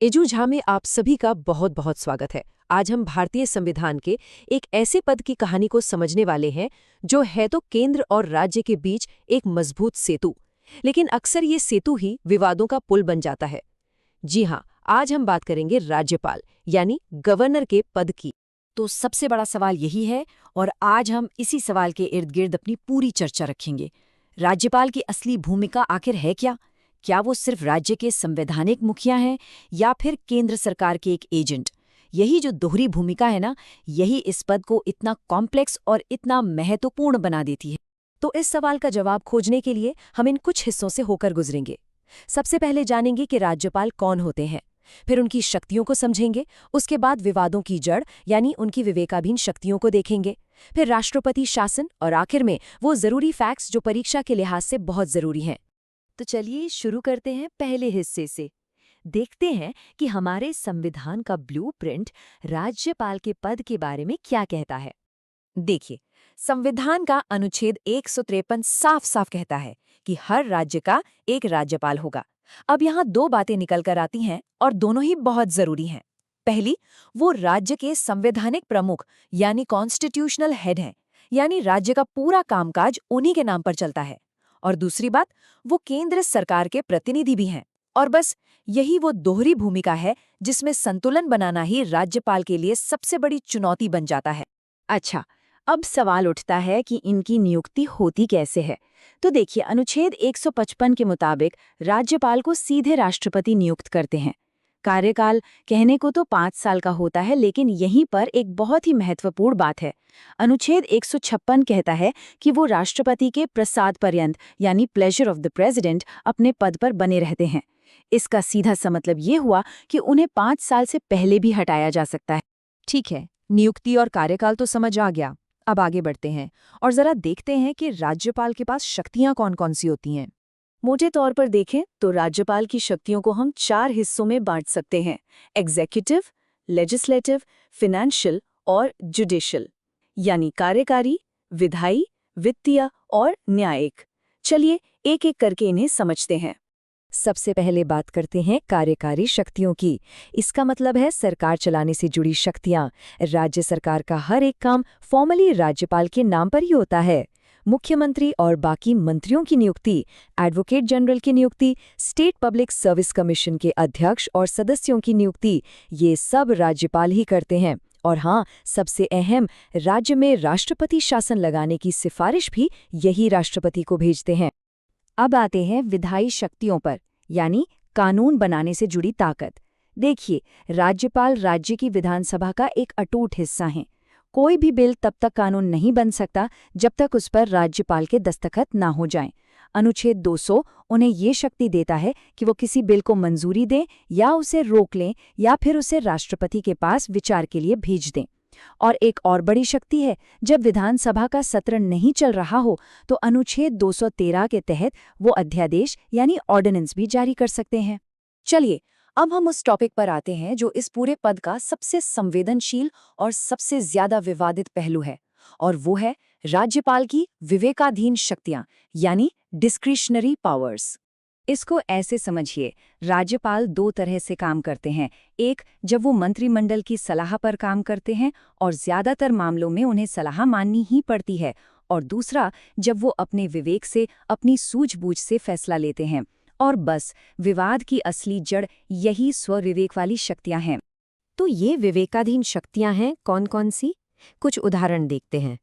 Edu Jha में आप सभी का बहुत बहुत स्वागत है। आज हम भारतीय संविधान के एक ऐसे पद की कहानी को समझने वाले हैं जो है तो केंद्र और राज्य के बीच एक मजबूत सेतु, लेकिन अक्सर ये सेतु ही विवादों का पुल बन जाता है। जी हाँ, आज हम बात करेंगे राज्यपाल यानी गवर्नर के पद की। तो सबसे बड़ा सवाल यही है और आज हम इसी सवाल के इर्द गिर्द अपनी पूरी चर्चा रखेंगे। राज्यपाल की असली भूमिका आखिर है क्या? क्या वो सिर्फ राज्य के संवैधानिक मुखिया हैं या फिर केंद्र सरकार के एक एजेंट? यही जो दोहरी भूमिका है ना, यही इस पद को इतना कॉम्प्लेक्स और इतना महत्वपूर्ण बना देती है। तो इस सवाल का जवाब खोजने के लिए हम इन कुछ हिस्सों से होकर गुजरेंगे। सबसे पहले जानेंगे कि राज्यपाल कौन होते हैं, फिर उनकी शक्तियों को समझेंगे, उसके बाद विवादों की जड़ यानी उनकी विवेकाधीन शक्तियों को देखेंगे, फिर राष्ट्रपति शासन और आखिर में वो जरूरी फैक्ट्स जो परीक्षा के लिहाज से बहुत जरूरी हैं। तो चलिए शुरू करते हैं पहले हिस्से से। देखते हैं कि हमारे संविधान का ब्लूप्रिंट राज्यपाल के पद के बारे में क्या कहता है। देखिए, संविधान का अनुच्छेद 153 साफ साफ कहता है कि हर राज्य का एक राज्यपाल होगा। अब यहाँ दो बातें निकल कर आती हैं और दोनों ही बहुत जरूरी हैं। पहली, वो राज्य के संवैधानिक प्रमुख यानी कॉन्स्टिट्यूशनल हेड हैं, यानी राज्य का पूरा कामकाज उन्हीं के नाम पर चलता है। और दूसरी बात, वो केंद्र सरकार के प्रतिनिधि भी हैं। और बस यही वो दोहरी भूमिका है जिसमें संतुलन बनाना ही राज्यपाल के लिए सबसे बड़ी चुनौती बन जाता है। अच्छा, अब सवाल उठता है कि इनकी नियुक्ति होती कैसे है। तो देखिए, अनुच्छेद 155 के मुताबिक राज्यपाल को सीधे राष्ट्रपति नियुक्त करते हैं। कार्यकाल कहने को तो 5 साल का होता है, लेकिन यहीं पर एक बहुत ही महत्वपूर्ण बात है। अनुच्छेद 156 कहता है कि वो राष्ट्रपति के प्रसाद पर्यंत यानी प्लेजर ऑफ द प्रेसिडेंट अपने पद पर बने रहते हैं। इसका सीधा सा मतलब ये हुआ कि उन्हें 5 साल से पहले भी हटाया जा सकता है। ठीक है, नियुक्ति और कार्यकाल तो समझ आ गया। अब आगे बढ़ते हैं और जरा देखते हैं कि राज्यपाल के पास शक्तियां कौन-कौन सी होती हैं। मोटे तौर पर देखें तो राज्यपाल की शक्तियों को हम 4 हिस्सों में बांट सकते हैं: एग्जीक्यूटिव, लेजिस्लेटिव, फाइनेंशियल और जुडिशियल, यानी कार्यकारी, विधायी, वित्तीय और न्यायिक। चलिए एक एक करके इन्हें समझते हैं। सबसे पहले बात करते हैं कार्यकारी शक्तियों की। इसका मतलब है सरकार चलाने से जुड़ी शक्तियां। राज्य सरकार का हर एक काम फॉर्मली राज्यपाल के नाम पर ही होता है। मुख्यमंत्री और बाकी मंत्रियों की नियुक्ति, एडवोकेट जनरल की नियुक्ति, स्टेट पब्लिक सर्विस कमीशन के अध्यक्ष और सदस्यों की नियुक्ति, ये सब राज्यपाल ही करते हैं। और हाँ, सबसे अहम, राज्य में राष्ट्रपति शासन लगाने की सिफारिश भी यही राष्ट्रपति को भेजते हैं। अब आते हैं विधायी शक्तियों पर, यानी कानून बनाने से जुड़ी ताकत। देखिए, राज्यपाल राज्य की विधानसभा का एक अटूट हिस्सा है। कोई भी बिल तब तक कानून नहीं बन सकता जब तक उस पर राज्यपाल के दस्तखत ना हो जाएं। अनुच्छेद 200 उन्हें ये शक्ति देता है कि वो किसी बिल को मंजूरी दें या उसे रोक लें या फिर उसे राष्ट्रपति के पास विचार के लिए भेज दें। और एक और बड़ी शक्ति है, जब विधानसभा का सत्र नहीं चल रहा हो तो अनुच्छेद 213 के तहत वो अध्यादेश यानी ऑर्डिनेंस भी जारी कर सकते हैं। चलिए, अब हम उस टॉपिक पर आते हैं जो इस पूरे पद का सबसे संवेदनशील और सबसे ज्यादा विवादित पहलू है, और वो है राज्यपाल की विवेकाधीन शक्तियां यानी डिस्क्रिशनरी पावर्स। इसको ऐसे समझिए, राज्यपाल 2 तरह से काम करते हैं। एक, जब वो मंत्रिमंडल की सलाह पर काम करते हैं और ज्यादातर मामलों में उन्हें सलाह माननी ही पड़ती है, और दूसरा, जब वो अपने विवेक से, अपनी सूझबूझ से फैसला लेते हैं। और बस, विवाद की असली जड़ यही स्वविवेक वाली शक्तियां हैं। तो ये विवेकाधीन शक्तियां हैं कौन-कौन सी? कुछ उदाहरण देखते हैं।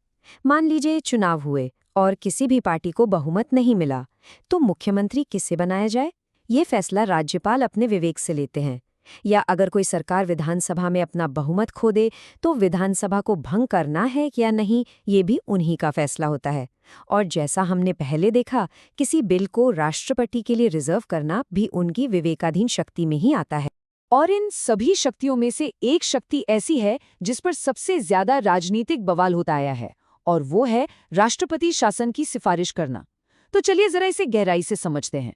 मान लीजिए चुनाव हुए और किसी भी पार्टी को बहुमत नहीं मिला, तो मुख्यमंत्री किसे बनाया जाए? ये फैसला राज्यपाल अपने विवेक से लेते हैं। या अगर कोई सरकार विधानसभा में अपना बहुमत खो दे, तो विधानसभा को भंग करना है या नहीं, ये भी उन्हीं का फैसला होता है। और जैसा हमने पहले देखा, किसी बिल को राष्ट्रपति के लिए रिजर्व करना भी उनकी विवेकाधीन शक्ति में ही आता है। और इन सभी शक्तियों में से एक शक्ति ऐसी है जिस पर सबसे ज्यादा राजनीतिक बवाल होता आया है, और वो है राष्ट्रपति शासन की सिफारिश करना। तो चलिए जरा इसे गहराई से समझते हैं।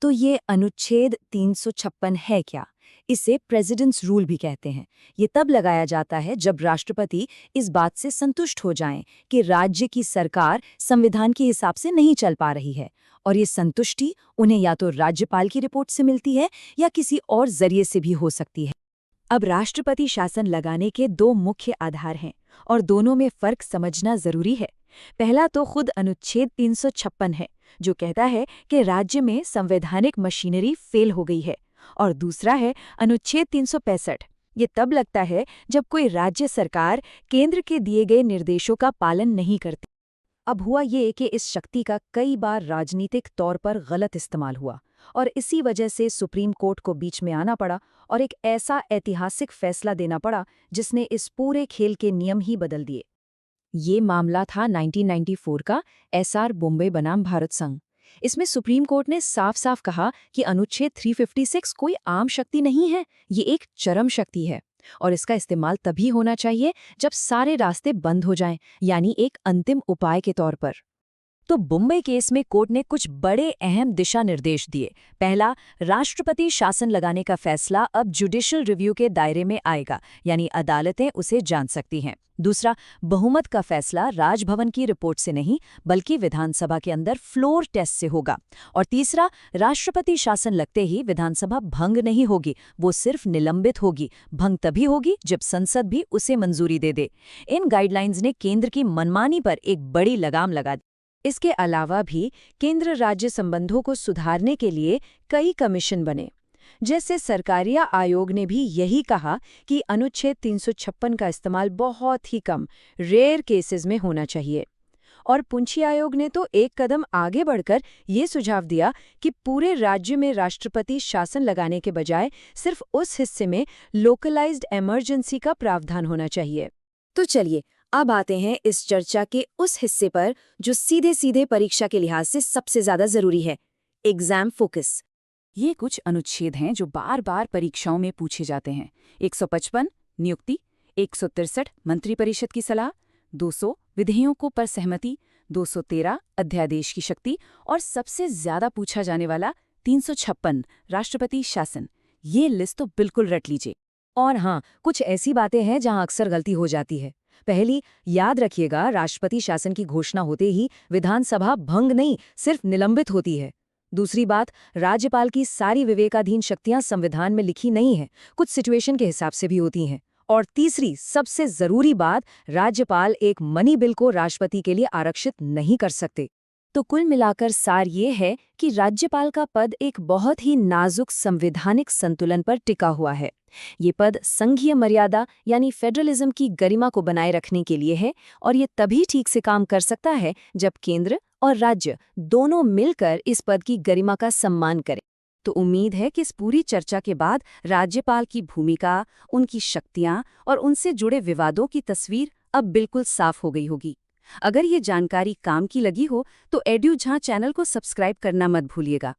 तो ये अनुच्छेद 356 है क्या? इसे प्रेसिडेंट्स रूल भी कहते हैं। ये तब लगाया जाता है जब राष्ट्रपति इस बात से संतुष्ट हो जाएं कि राज्य की सरकार संविधान के हिसाब से नहीं चल पा रही है और ये संतुष्टि उन्हें या तो राज्यपाल की रिपोर्ट से मिलती है या किसी और जरिए से भी हो सकती है। अब राष्ट्रपति शासन लगाने के दो मुख्य आधार हैं और दोनों में फर्क समझना जरूरी है। पहला तो खुद अनुच्छेद 356 है, जो कहता है कि राज्य में संवैधानिक मशीनरी फेल हो गई है, और दूसरा है अनुच्छेद 365। ये तब लगता है जब कोई राज्य सरकार केंद्र के दिए गए निर्देशों का पालन नहीं करती। अब हुआ ये कि इस शक्ति का कई बार राजनीतिक तौर पर गलत इस्तेमाल हुआ और इसी वजह से सुप्रीम कोर्ट को बीच में आना पड़ा और एक ऐसा ऐतिहासिक फैसला देना पड़ा जिसने इस पूरे खेल के नियम ही बदल दिए। ये मामला था 1994 का एसआर बॉम्बे बनाम भारत संघ। इसमें सुप्रीम कोर्ट ने साफ साफ कहा कि अनुच्छेद 356 कोई आम शक्ति नहीं है, ये एक चरम शक्ति है और इसका इस्तेमाल तभी होना चाहिए जब सारे रास्ते बंद हो जाएं, यानी एक अंतिम उपाय के तौर पर। तो बॉम्बे केस में कोर्ट ने कुछ बड़े अहम दिशा निर्देश दिए। पहला, राष्ट्रपति शासन लगाने का फैसला अब जुडिशियल रिव्यू के दायरे में आएगा, यानी अदालतें उसे जान सकती हैं। दूसरा, बहुमत का फैसला राजभवन की रिपोर्ट से नहीं बल्कि विधानसभा के अंदर फ्लोर टेस्ट से होगा। और तीसरा, राष्ट्रपति शासन लगते ही विधानसभा भंग नहीं होगी, वो सिर्फ निलंबित होगी। भंग तभी होगी जब संसद भी उसे मंजूरी दे दे। इन गाइडलाइंस ने केंद्र की मनमानी पर एक बड़ी लगाम लगा दी। इसके अलावा भी केंद्र राज्य संबंधों को सुधारने के लिए कई कमीशन बने। जैसे सरकारिया आयोग ने भी यही कहा कि अनुच्छेद 356 का इस्तेमाल बहुत ही कम, रेयर केसेस में होना चाहिए। और पुंछी आयोग ने तो एक कदम आगे बढ़कर ये सुझाव दिया कि पूरे राज्य में राष्ट्रपति शासन लगाने के बजाय सिर्फ उस हिस्से में लोकलाइज्ड इमरजेंसी का प्रावधान होना चाहिए। तो चलिए अब आते हैं इस चर्चा के उस हिस्से पर जो सीधे सीधे परीक्षा के लिहाज से सबसे ज्यादा जरूरी है, एग्जाम फोकस। ये कुछ अनुच्छेद हैं जो बार बार परीक्षाओं में पूछे जाते हैं। 155 नियुक्ति, 163 मंत्रिपरिषद की सलाह, 200 विधेयकों पर सहमति, 213 अध्यादेश की शक्ति और सबसे ज्यादा पूछा जाने वाला 356 राष्ट्रपति शासन। ये लिस्ट तो बिल्कुल रट लीजिए। और हाँ, कुछ ऐसी बातें हैं जहां अक्सर गलती हो जाती है। पहली, याद रखिएगा, राष्ट्रपति शासन की घोषणा होते ही विधानसभा भंग नहीं सिर्फ निलंबित होती है। दूसरी बात, राज्यपाल की सारी विवेकाधीन शक्तियां संविधान में लिखी नहीं है, कुछ सिचुएशन के हिसाब से भी होती हैं। और तीसरी सबसे जरूरी बात, राज्यपाल एक मनी बिल को राष्ट्रपति के लिए आरक्षित नहीं कर सकते। तो कुल मिलाकर सार ये है कि राज्यपाल का पद एक बहुत ही नाजुक संवैधानिक संतुलन पर टिका हुआ है। ये पद संघीय मर्यादा यानी फेडरलिज्म की गरिमा को बनाए रखने के लिए है और ये तभी ठीक से काम कर सकता है जब केंद्र और राज्य दोनों मिलकर इस पद की गरिमा का सम्मान करें। तो उम्मीद है कि इस पूरी चर्चा के बाद राज्यपाल की भूमिका, उनकी शक्तियां और उनसे जुड़े विवादों की तस्वीर अब बिल्कुल साफ हो गई होगी। अगर ये जानकारी काम की लगी हो तो एड्यू झां चैनल को सब्सक्राइब करना मत भूलिएगा।